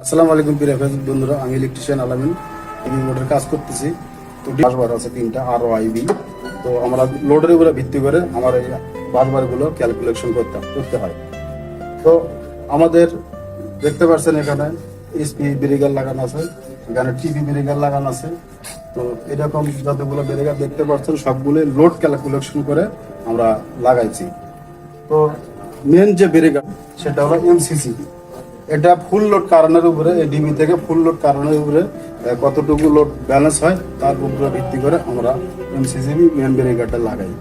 আসসালামু আলাইকুম প্রিয় বন্ধুরা, আমি ইলেকট্রিশিয়ান আলামিন ইবি মোটরের কাজ করতেছি। তো বাসবার আছে 3টা আরও আইবি। তো আমরা লোডের উপরে ভিত্তি করে আমার এই বাসবারগুলো ক্যালকুলেশন করতে হয়। তো আমাদের দেখতে পাচ্ছেন এখানে এসপি ব্রেকার লাগানো আছে, এখানে টিভি ব্রেকার লাগানো আছে। তো এরকম যতগুলো ব্রেকার দেখতে পাচ্ছেন সবগুলো লোড ক্যালকুলেশন করে আমরা লাগাইছি। তো মেন যে ব্রেকার সেটা হলো এমসিসি। এটা ফুল লোড কারণের উপরে, এই ডিবি থেকে ফুল লোড কারণের উপরে কতটুকু লোড ব্যালেন্স হয় তার উপরে ভিত্তি করে আমরা এমসিসি মেন ব্রেকারটা লাগাই।